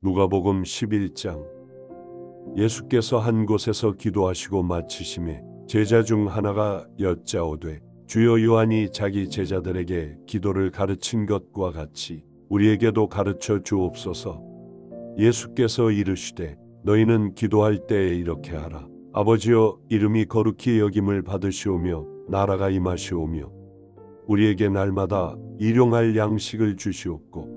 누가복음 11장. 예수께서 한 곳에서 기도하시고 마치심에 제자 중 하나가 여짜오되 주여 요한이 자기 제자들에게 기도를 가르친 것과 같이 우리에게도 가르쳐 주옵소서. 예수께서 이르시되 너희는 기도할 때에 이렇게 하라. 아버지여, 이름이 거룩히 여김을 받으시오며 나라가 임하시오며 우리에게 날마다 일용할 양식을 주시옵고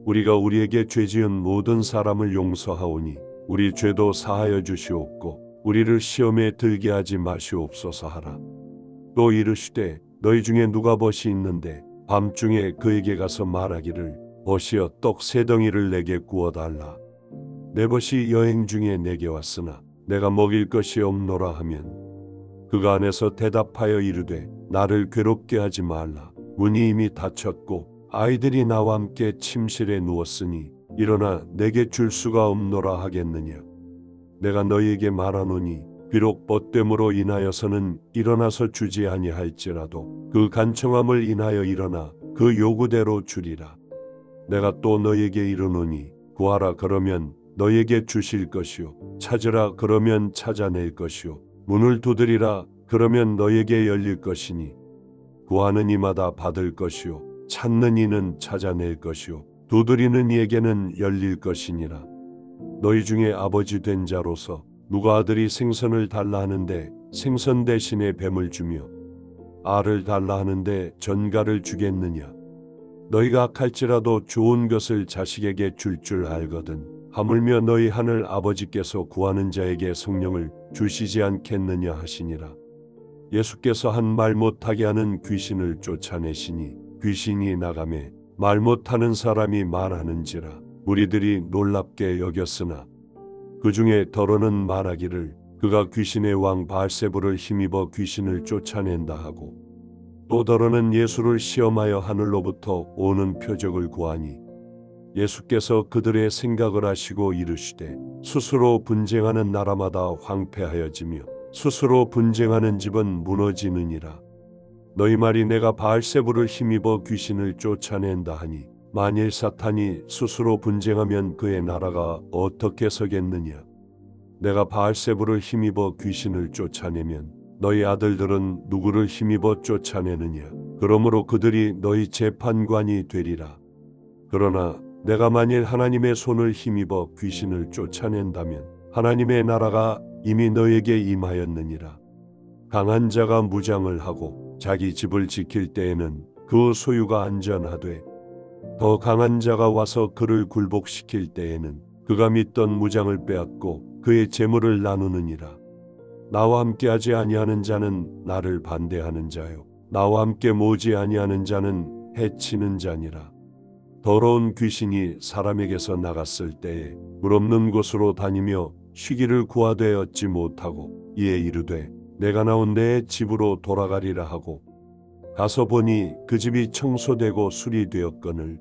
우리가 우리에게 죄지은 모든 사람을 용서하오니 우리 죄도 사하여 주시옵고 우리를 시험에 들게 하지 마시옵소서 하라. 또 이르시되 너희 중에 누가 벗이 있는데 밤중에 그에게 가서 말하기를 벗이여 떡 세 덩이를 내게 구워달라. 내 벗이 여행 중에 내게 왔으나 내가 먹일 것이 없노라 하면 그가 안에서 대답하여 이르되 나를 괴롭게 하지 말라. 문이 이미 닫혔고 아이들이 나와 함께 침실에 누웠으니 일어나 내게 줄 수가 없노라 하겠느냐. 내가 너희에게 말하노니 비록 벗됨으로 인하여서는 일어나서 주지 아니할지라도 그 간청함을 인하여 일어나 그 요구대로 주리라. 내가 또 너희에게 이르노니 구하라 그러면 너희에게 주실 것이요 찾으라 그러면 찾아낼 것이요 문을 두드리라 그러면 너희에게 열릴 것이니 구하는 이마다 받을 것이요 찾는 이는 찾아낼 것이요 두드리는 이에게는 열릴 것이니라. 너희 중에 아버지 된 자로서 누가 아들이 생선을 달라 하는데 생선 대신에 뱀을 주며 알을 달라 하는데 전갈을 주겠느냐. 너희가 악할지라도 좋은 것을 자식에게 줄 알거든 하물며 너희 하늘 아버지께서 구하는 자에게 성령을 주시지 않겠느냐 하시니라. 예수께서 한 말 못하게 하는 귀신을 쫓아내시니 귀신이 나가매 말 못하는 사람이 말하는지라 무리들이 놀랍게 여겼으나 그 중에 더러는 말하기를 그가 귀신의 왕 바알세불을 힘입어 귀신을 쫓아낸다 하고 또 더러는 예수를 시험하여 하늘로부터 오는 표적을 구하니 예수께서 그들의 생각을 아시고 이르시되 스스로 분쟁하는 나라마다 황폐하여지며 스스로 분쟁하는 집은 무너지느니라. 너희 말이 내가 바알세불을 힘입어 귀신을 쫓아낸다 하니 만일 사탄이 스스로 분쟁하면 그의 나라가 어떻게 서겠느냐. 내가 바알세불을 힘입어 귀신을 쫓아내면 너희 아들들은 누구를 힘입어 쫓아내느냐. 그러므로 그들이 너희 재판관이 되리라. 그러나 내가 만일 하나님의 손을 힘입어 귀신을 쫓아낸다면 하나님의 나라가 이미 너에게 임하였느니라. 강한 자가 무장을 하고 자기 집을 지킬 때에는 그 소유가 안전하되 더 강한 자가 와서 그를 굴복시킬 때에는 그가 믿던 무장을 빼앗고 그의 재물을 나누느니라. 나와 함께하지 아니하는 자는 나를 반대하는 자요 나와 함께 모지 아니하는 자는 해치는 자니라. 더러운 귀신이 사람에게서 나갔을 때에 물 없는 곳으로 다니며 쉬기를 구하되 얻지 못하고 이에 이르되 내가 나온 내 집으로 돌아가리라 하고 가서 보니 그 집이 청소되고 수리되었거늘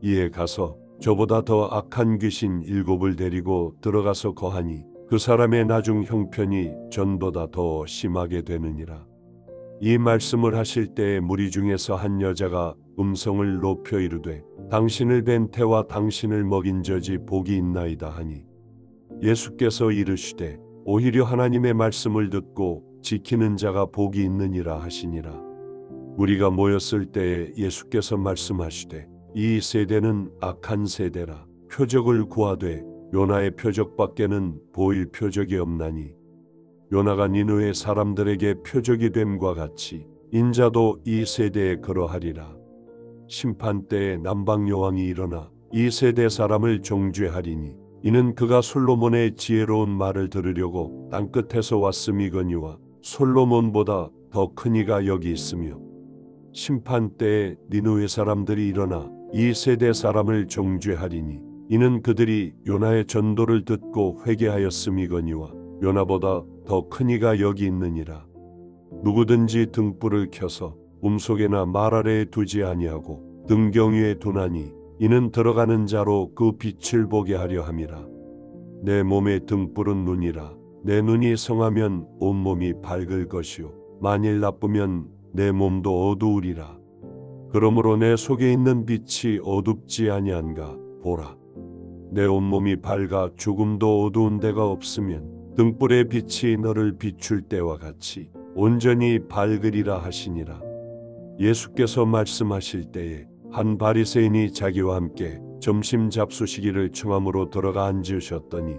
이에 가서 저보다 더 악한 귀신 7을 데리고 들어가서 거하니 그 사람의 나중 형편이 전보다 더 심하게 되느니라. 이 말씀을 하실 때에 무리 중에서 한 여자가 음성을 높여 이르되 당신을 뵌 태와 당신을 먹인 젖이 복이 있나이다 하니 예수께서 이르시되 오히려 하나님의 말씀을 듣고 지키는 자가 복이 있느니라 하시니라. 무리가 모였을 때에 예수께서 말씀하시되 이 세대는 악한 세대라. 표적을 구하되 요나의 표적밖에는 보일 표적이 없나니 요나가 니느웨 사람들에게 표적이 됨과 같이 인자도 이 세대에 그러하리라. 심판 때에 남방 여왕이 일어나 이 세대 사람을 정죄하리니 이는 그가 솔로몬의 지혜로운 말을 들으려고 땅끝에서 왔음이거니와 솔로몬보다 더 큰 이가 여기 있으며 심판 때에 니느웨 사람들이 일어나 이 세대 사람을 정죄하리니 이는 그들이 요나의 전도를 듣고 회개하였음이거니와 요나보다 더 큰 이가 여기 있느니라. 누구든지 등불을 켜서 움속에나 말 아래에 두지 아니하고 등경 위에 두나니 이는 들어가는 자로 그 빛을 보게 하려 함이라. 내 몸의 등불은 눈이라. 내 눈이 성하면 온몸이 밝을 것이요 만일 나쁘면 내 몸도 어두우리라. 그러므로 내 속에 있는 빛이 어둡지 아니한가 보라. 내 온몸이 밝아 조금도 어두운 데가 없으면 등불의 빛이 너를 비출 때와 같이 온전히 밝으리라 하시니라. 예수께서 말씀하실 때에 한 바리새인이 자기와 함께 점심 잡수시기를 청함으로 들어가 앉으셨더니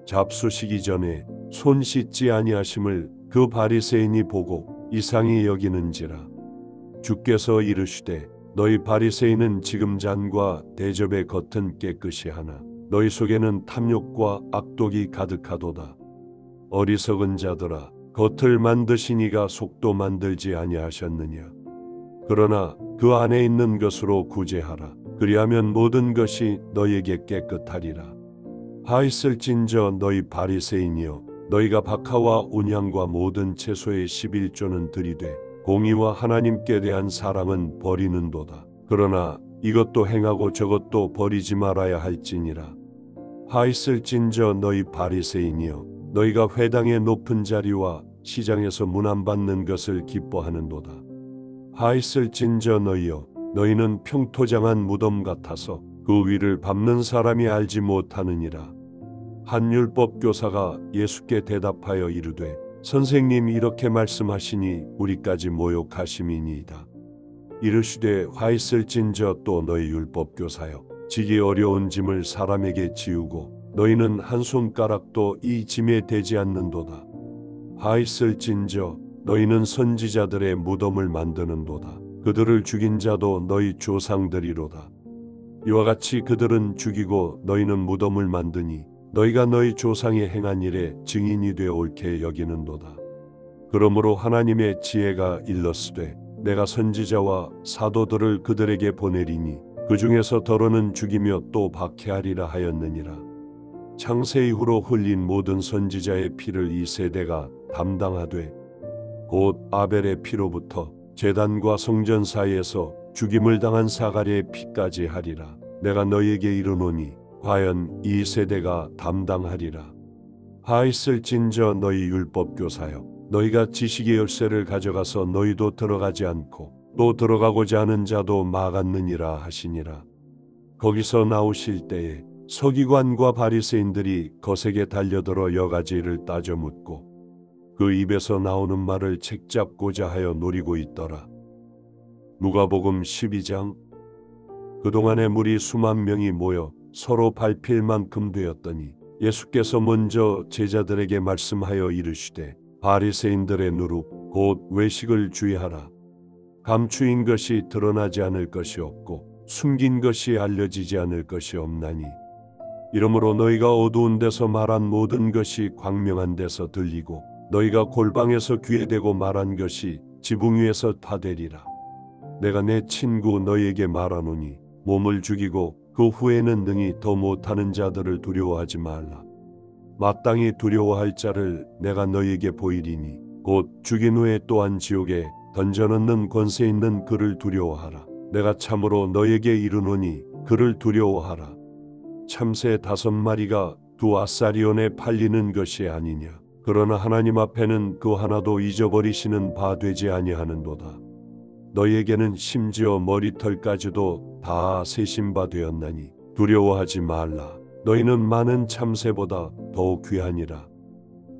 잡수시기 전에 손 씻지 아니하심을 그 바리새인이 보고 이상히 여기는지라. 주께서 이르시되 너희 바리새인은 지금 잔과 대접의 겉은 깨끗이 하나 너희 속에는 탐욕과 악독이 가득하도다. 어리석은 자들아, 겉을 만드시니가 속도 만들지 아니하셨느냐. 그러나 그 안에 있는 것으로 구제하라. 그리하면 모든 것이 너희에게 깨끗하리라. 하있을진저 너희 바리새인이여, 너희가 박하와 온향과 모든 채소의 11조는 들이되 공의와 하나님께 대한 사랑은 버리는도다. 그러나 이것도 행하고 저것도 버리지 말아야 할지니라. 하있을진저 너희 바리새인이여, 너희가 회당의 높은 자리와 시장에서 문안 받는 것을 기뻐하는도다. 하있을진저 너희여, 너희는 평토장한 무덤 같아서 그 위를 밟는 사람이 알지 못하느니라. 한 율법 교사가 예수께 대답하여 이르되 선생님 이렇게 말씀하시니 우리까지 모욕하심이니이다. 이르시되 화있을진저 또 너희 율법 교사여, 지기 어려운 짐을 사람에게 지우고 너희는 한 손가락도 이 짐에 대지 않는도다. 화있을진저 너희는 선지자들의 무덤을 만드는도다. 그들을 죽인 자도 너희 조상들이로다. 이와 같이 그들은 죽이고 너희는 무덤을 만드니 너희가 너희 조상이 행한 일에 증인이 되어 옳게 여기는도다. 그러므로 하나님의 지혜가 일렀으되 내가 선지자와 사도들을 그들에게 보내리니 그 중에서 더러는 죽이며 또 박해하리라 하였느니라. 창세 이후로 흘린 모든 선지자의 피를 이 세대가 담당하되 곧 아벨의 피로부터 제단과 성전 사이에서 죽임을 당한 사가랴의 피까지 하리라. 내가 너희에게 이르노니 과연 이 세대가 담당하리라. 하있을진저 너희 율법 교사여, 너희가 지식의 열쇠를 가져가서 너희도 들어가지 않고 또 들어가고자 하는 자도 막았느니라 하시니라. 거기서 나오실 때에 서기관과 바리새인들이 거세게 달려들어 여가지를 따져 묻고 그 입에서 나오는 말을 책잡고자 하여 노리고 있더라. 누가복음 12장. 그동안에 무리 수만 명이 모여 서로 밟힐 만큼 되었더니 예수께서 먼저 제자들에게 말씀하여 이르시되 바리새인들의 누룩 곧 외식을 주의하라. 감추인 것이 드러나지 않을 것이 없고 숨긴 것이 알려지지 않을 것이 없나니 이러므로 너희가 어두운 데서 말한 모든 것이 광명한 데서 들리고 너희가 골방에서 귀에 대고 말한 것이 지붕 위에서 다 되리라. 내가 내 친구 너희에게 말하노니 몸을 죽이고 그 후에는 능히 더 못하는 자들을 두려워하지 말라. 마땅히 두려워할 자를 내가 너희에게 보이리니 곧 죽인 후에 또한 지옥에 던져넣는 권세 있는 그를 두려워하라. 내가 참으로 너희에게 이르노니 그를 두려워하라. 참새 5마리가 두 아사리온에 팔리는 것이 아니냐. 그러나 하나님 앞에는 그 하나도 잊어버리시는 바 되지 아니하는도다. 너희에게는 심지어 머리털까지도 다 세신 바 되었나니 두려워하지 말라. 너희는 많은 참새보다 더욱 귀하니라.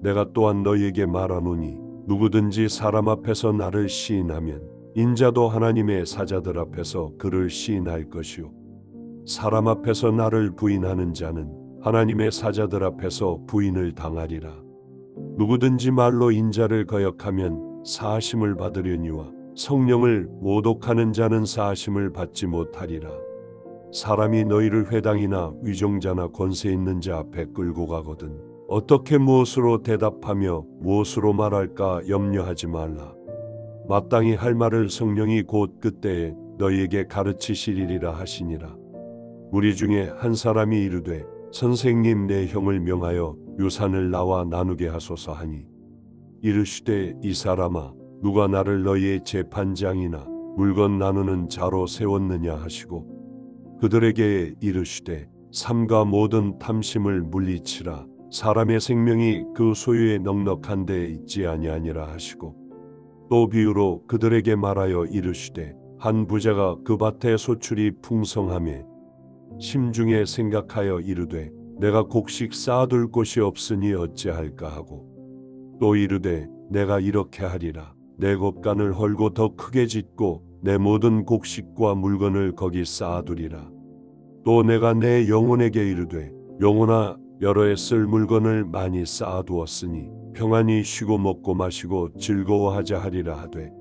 내가 또한 너희에게 말하노니 누구든지 사람 앞에서 나를 시인하면 인자도 하나님의 사자들 앞에서 그를 시인할 것이요 사람 앞에서 나를 부인하는 자는 하나님의 사자들 앞에서 부인을 당하리라. 누구든지 말로 인자를 거역하면 사하심을 받으려니와 성령을 모독하는 자는 사하심을 받지 못하리라. 사람이 너희를 회당이나 위종자나 권세 있는 자 앞에 끌고 가거든 어떻게 무엇으로 대답하며 무엇으로 말할까 염려하지 말라. 마땅히 할 말을 성령이 곧 그때에 너희에게 가르치시리라 하시니라. 우리 중에 한 사람이 이르되 선생님 내 형을 명하여 유산을 나와 나누게 하소서 하니 이르시되 이 사람아 누가 나를 너희의 재판장이나 물건 나누는 자로 세웠느냐 하시고 그들에게 이르시되 삼가 모든 탐심을 물리치라. 사람의 생명이 그 소유에 넉넉한 데 있지 아니하니라 하시고 또 비유로 그들에게 말하여 이르시되 한 부자가 그 밭에 소출이 풍성하매 심중에 생각하여 이르되 내가 곡식 쌓아둘 곳이 없으니 어찌할까 하고 또 이르되 내가 이렇게 하리라. 내 곳간을 헐고 더 크게 짓고 내 모든 곡식과 물건을 거기 쌓아두리라. 또 내가 내 영혼에게 이르되 영혼아 여러 해 쓸 물건을 많이 쌓아두었으니 평안히 쉬고 먹고 마시고 즐거워하자 하리라 하되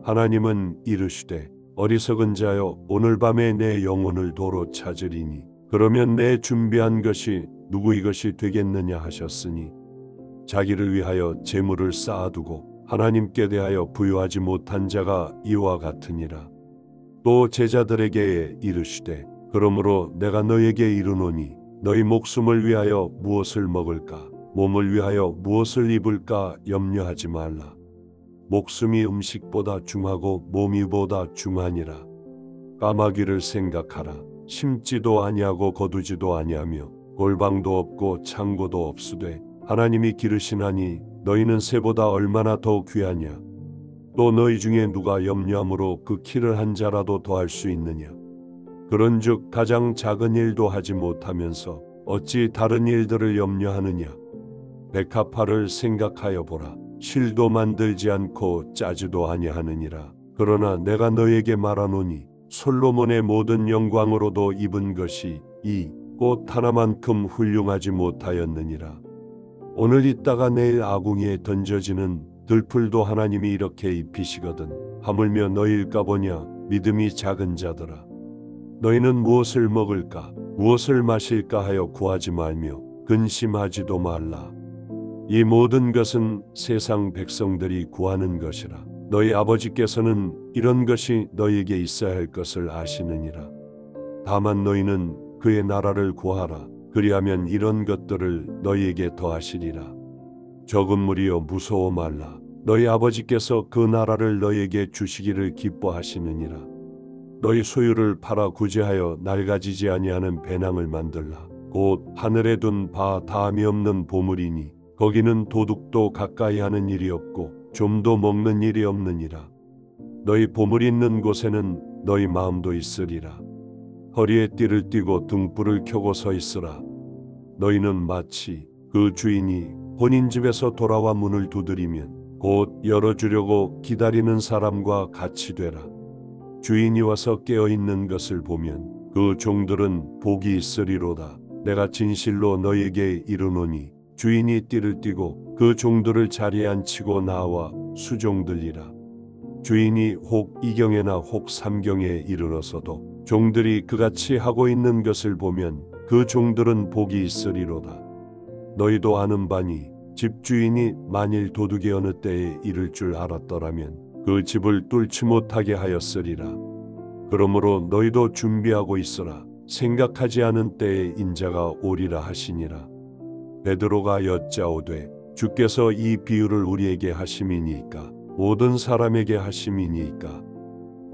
하나님은 이르시되 어리석은 자여 오늘 밤에 내 영혼을 도로 찾으리니 그러면 내 준비한 것이 누구의 것이 되겠느냐 하셨으니 자기를 위하여 재물을 쌓아두고 하나님께 대하여 부유하지 못한 자가 이와 같으니라. 또 제자들에게 이르시되 그러므로 내가 너에게 이르노니 너희 목숨을 위하여 무엇을 먹을까 몸을 위하여 무엇을 입을까 염려하지 말라. 목숨이 음식보다 중하고 몸이 보다 중하니라. 까마귀를 생각하라. 심지도 아니하고 거두지도 아니하며 골방도 없고 창고도 없으되 하나님이 기르시나니 너희는 새보다 얼마나 더 귀하냐. 또 너희 중에 누가 염려함으로 그 키를 한 자라도 더할 수 있느냐. 그런즉 가장 작은 일도 하지 못하면서 어찌 다른 일들을 염려하느냐. 백합화를 생각하여 보라. 실도 만들지 않고 짜지도 아니하느니라. 그러나 내가 너에게 말하노니 솔로몬의 모든 영광으로도 입은 것이 이 꽃 하나만큼 훌륭하지 못하였느니라. 오늘 있다가 내일 아궁이에 던져지는 들풀도 하나님이 이렇게 입히시거든. 하물며 너희일까 보냐. 믿음이 작은 자들아. 너희는 무엇을 먹을까 무엇을 마실까 하여 구하지 말며 근심하지도 말라. 이 모든 것은 세상 백성들이 구하는 것이라. 너희 아버지께서는 이런 것이 너희에게 있어야 할 것을 아시느니라. 다만 너희는 그의 나라를 구하라. 그리하면 이런 것들을 너희에게 더하시리라. 적은 무리여 무서워 말라. 너희 아버지께서 그 나라를 너희에게 주시기를 기뻐하시느니라. 너희 소유를 팔아 구제하여 낡아지지 아니하는 배낭을 만들라. 곧 하늘에 둔 바 다함이 없는 보물이니 거기는 도둑도 가까이 하는 일이 없고 좀도 먹는 일이 없느니라. 너희 보물이 있는 곳에는 너희 마음도 있으리라. 허리에 띠를 띠고 등불을 켜고 서 있으라. 너희는 마치 그 주인이 본인 집에서 돌아와 문을 두드리면 곧 열어주려고 기다리는 사람과 같이 되라. 주인이 와서 깨어있는 것을 보면 그 종들은 복이 있으리로다. 내가 진실로 너희에게 이르노니 주인이 띠를 띠고 그 종들을 자리에 앉히고 나와 수종들리라. 주인이 혹 이경에나 혹 삼경에 이르러서도 종들이 그같이 하고 있는 것을 보면 그 종들은 복이 있으리로다. 너희도 아는 바니 집주인이 만일 도둑이 어느 때에 이를 줄 알았더라면 그 집을 뚫지 못하게 하였으리라. 그러므로 너희도 준비하고 있으라. 생각하지 않은 때에 인자가 오리라 하시니라. 베드로가 여짜오되 주께서 이 비유를 우리에게 하심이니까 모든 사람에게 하심이니까.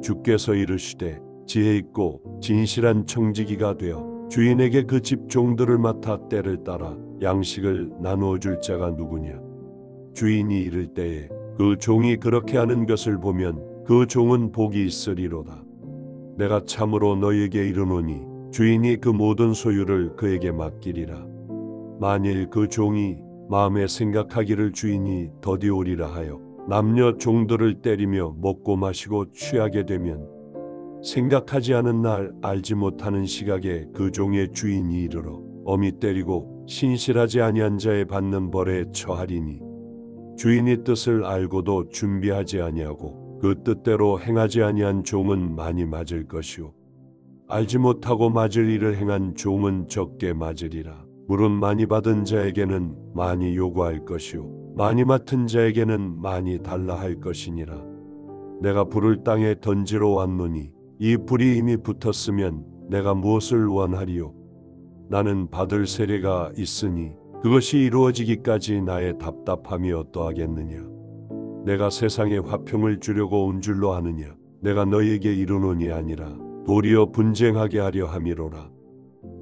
주께서 이르시되 지혜 있고 진실한 청지기가 되어 주인에게 그 집 종들을 맡아 때를 따라 양식을 나누어 줄 자가 누구냐. 주인이 이를 때에 그 종이 그렇게 하는 것을 보면 그 종은 복이 있으리로다. 내가 참으로 너희에게 이르노니 주인이 그 모든 소유를 그에게 맡기리라. 만일 그 종이 마음에 생각하기를 주인이 더디 오리라 하여 남녀 종들을 때리며 먹고 마시고 취하게 되면 생각하지 않은 날 알지 못하는 시각에 그 종의 주인이 이르러 엄히 때리고 신실하지 아니한 자의 받는 벌에 처하리니 주인이 뜻을 알고도 준비하지 아니하고 그 뜻대로 행하지 아니한 종은 많이 맞을 것이요 알지 못하고 맞을 일을 행한 종은 적게 맞으리라. 물은 많이 받은 자에게는 많이 요구할 것이요 많이 맡은 자에게는 많이 달라 할 것이니라. 내가 불을 땅에 던지러 왔노니 이 불이 이미 붙었으면 내가 무엇을 원하리요. 나는 받을 세례가 있으니 그것이 이루어지기까지 나의 답답함이 어떠하겠느냐. 내가 세상에 화평을 주려고 온 줄로 아느냐. 내가 너희에게 이르노니 아니라 도리어 분쟁하게 하려 함이로라.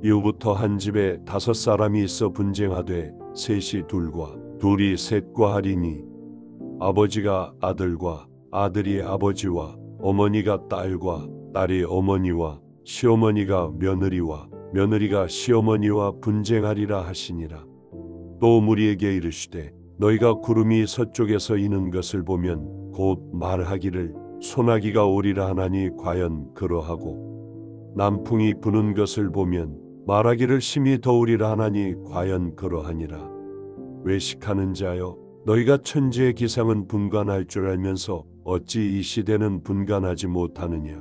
이후부터 한 집에 5 사람이 있어 분쟁하되 셋이 둘과 둘이 셋과 하리니 아버지가 아들과 아들이 아버지와 어머니가 딸과 딸이 어머니와 시어머니가 며느리와 며느리가 시어머니와 분쟁하리라 하시니라. 또 무리에게 이르시되 너희가 구름이 서쪽에서 이는 것을 보면 곧 말하기를 소나기가 오리라 하나니 과연 그러하고 남풍이 부는 것을 보면 말하기를 심히 더우리라 하나니 과연 그러하니라. 외식하는 자여 너희가 천지의 기상은 분간할 줄 알면서 어찌 이 시대는 분간하지 못하느냐.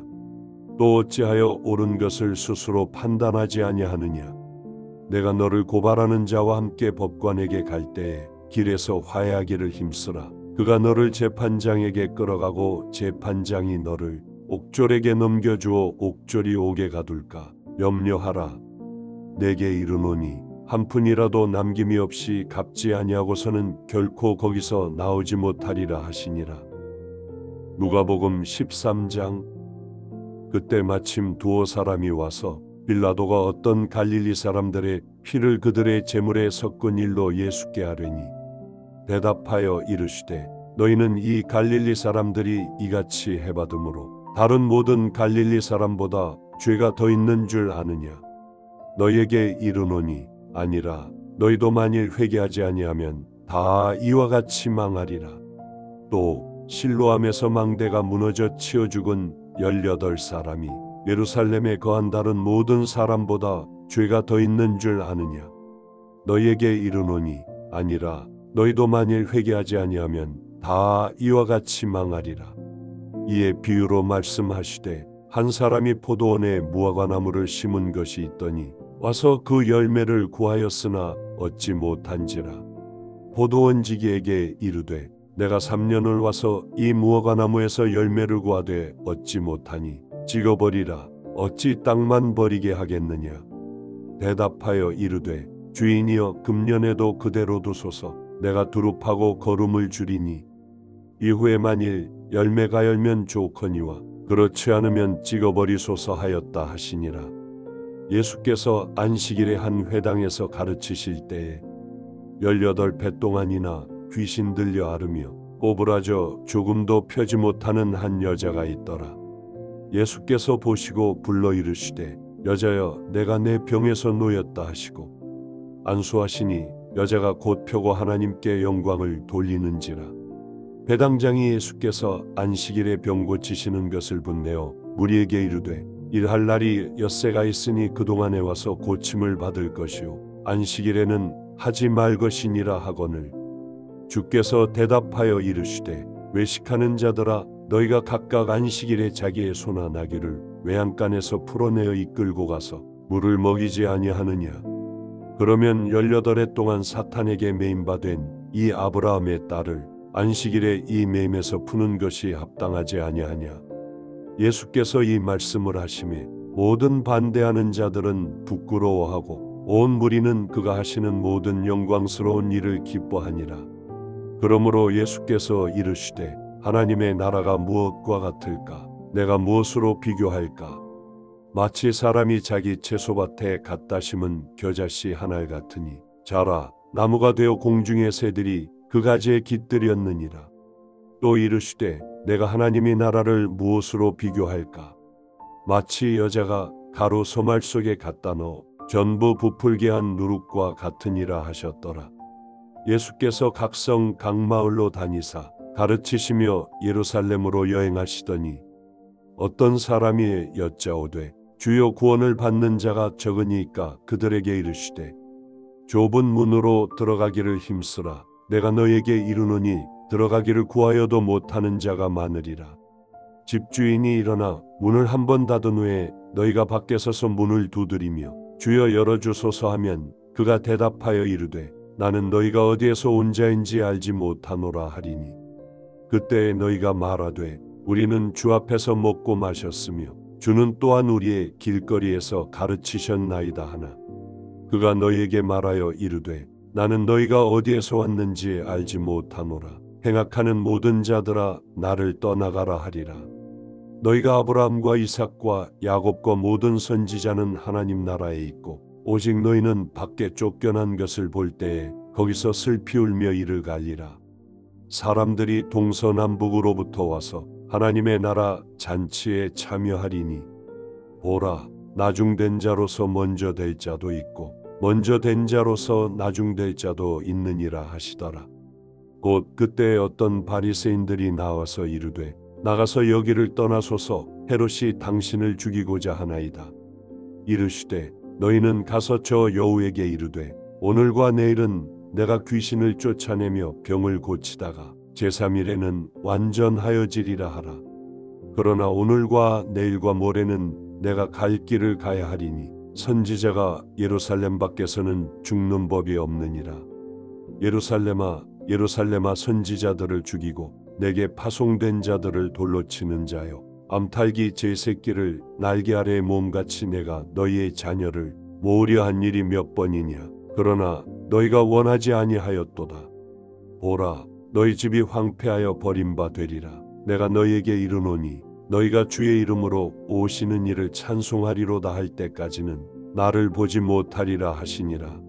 또 어찌하여 옳은 것을 스스로 판단하지 아니하느냐. 내가 너를 고발하는 자와 함께 법관에게 갈 때에 길에서 화해하기를 힘쓰라. 그가 너를 재판장에게 끌어가고 재판장이 너를 옥졸에게 넘겨주어 옥졸이 옥에 가둘까 염려하라. 내게 이르노니 한 푼이라도 남김이 없이 갚지 아니하고서는 결코 거기서 나오지 못하리라 하시니라. 누가복음 13장. 그때 마침 두어 사람이 와서 빌라도가 어떤 갈릴리 사람들의 피를 그들의 제물에 섞은 일로 예수께 아뢰니 대답하여 이르시되 너희는 이 갈릴리 사람들이 이같이 해받음으로 다른 모든 갈릴리 사람보다 죄가 더 있는 줄 아느냐. 너희에게 이르노니 아니라 너희도 만일 회개하지 아니하면 다 이와 같이 망하리라. 또 실로암에서 망대가 무너져 치어 죽은 18사람이 예루살렘에 거한 다른 모든 사람보다 죄가 더 있는 줄 아느냐. 너희에게 이르노니 아니라 너희도 만일 회개하지 아니하면 다 이와 같이 망하리라. 이에 비유로 말씀하시되 한 사람이 포도원에 무화과나무를 심은 것이 있더니 와서 그 열매를 구하였으나 얻지 못한지라. 포도원지기에게 이르되 내가 3년을 와서 이 무화과나무에서 열매를 구하되 얻지 못하니 찍어버리라. 어찌 땅만 버리게 하겠느냐. 대답하여 이르되 주인이여 금년에도 그대로 두소서. 내가 두릅하고 거름을 주리니 이후에 만일 열매가 열면 좋거니와 그렇지 않으면 찍어버리소서 하였다 하시니라. 예수께서 안식일에 한 회당에서 가르치실 때에 18배 동안이나 귀신 들려 앓으며 꼬부라져 조금도 펴지 못하는 한 여자가 있더라. 예수께서 보시고 불러 이르시되 여자여 내가 내 병에서 놓였다 하시고 안수하시니 여자가 곧 펴고 하나님께 영광을 돌리는지라. 배당장이 예수께서 안식일에 병 고치시는 것을 분내어 무리에게 이르되 일할 날이 엿새가 있으니 그동안에 와서 고침을 받을 것이요 안식일에는 하지 말 것이니라 하거늘. 주께서 대답하여 이르시되 외식하는 자들아 너희가 각각 안식일에 자기의 소나 나귀를 외양간에서 풀어내어 이끌고 가서 물을 먹이지 아니하느냐. 그러면 18해 동안 사탄에게 매임받은 이 아브라함의 딸을 안식일에 이 매임에서 푸는 것이 합당하지 아니하냐. 예수께서 이 말씀을 하시매 모든 반대하는 자들은 부끄러워하고 온 무리는 그가 하시는 모든 영광스러운 일을 기뻐하니라. 그러므로 예수께서 이르시되 하나님의 나라가 무엇과 같을까? 내가 무엇으로 비교할까? 마치 사람이 자기 채소밭에 갖다 심은 겨자씨 한 알 같으니 자라 나무가 되어 공중의 새들이 그 가지에 깃들였느니라. 또 이르시되 내가 하나님의 나라를 무엇으로 비교할까? 마치 여자가 가루 소말 속에 갖다 넣어 전부 부풀게 한 누룩과 같으니라 하셨더라. 예수께서 각성 각마을로 다니사 가르치시며 예루살렘으로 여행하시더니 어떤 사람이 여짜오되 주여 구원을 받는 자가 적으니까 그들에게 이르시되 좁은 문으로 들어가기를 힘쓰라. 내가 너에게 이르노니 들어가기를 구하여도 못하는 자가 많으리라. 집주인이 일어나 문을 한 번 닫은 후에 너희가 밖에 서서 문을 두드리며 주여 열어주소서 하면 그가 대답하여 이르되 나는 너희가 어디에서 온 자인지 알지 못하노라 하리니 그때 너희가 말하되 우리는 주 앞에서 먹고 마셨으며 주는 또한 우리의 길거리에서 가르치셨나이다 하나 그가 너희에게 말하여 이르되 나는 너희가 어디에서 왔는지 알지 못하노라. 행악하는 모든 자들아 나를 떠나가라 하리라. 너희가 아브라함과 이삭과 야곱과 모든 선지자는 하나님 나라에 있고 오직 너희는 밖에 쫓겨난 것을 볼 때에 거기서 슬피 울며 이를 갈리라. 사람들이 동서남북으로부터 와서 하나님의 나라 잔치에 참여하리니 보라 나중된 자로서 먼저 될 자도 있고 먼저 된 자로서 나중될 자도 있느니라 하시더라. 곧 그때 어떤 바리새인들이 나와서 이르되 나가서 여기를 떠나소서 헤롯이 당신을 죽이고자 하나이다. 이르시되 너희는 가서 저 여우에게 이르되 오늘과 내일은 내가 귀신을 쫓아내며 병을 고치다가 제3일에는 완전하여지리라 하라. 그러나 오늘과 내일과 모레는 내가 갈 길을 가야 하리니 선지자가 예루살렘 밖에서는 죽는 법이 없느니라. 예루살렘아 예루살렘아 선지자들을 죽이고 내게 파송된 자들을 돌로 치는 자여 암탉이 제 새끼를 날개 아래에 몸같이 내가 너희의 자녀를 모으려 한 일이 몇 번이냐. 그러나 너희가 원하지 아니하였도다. 보라 너희 집이 황폐하여 버림바 되리라. 내가 너희에게 이르노니 너희가 주의 이름으로 오시는 이를 찬송하리로다 할 때까지는 나를 보지 못하리라 하시니라.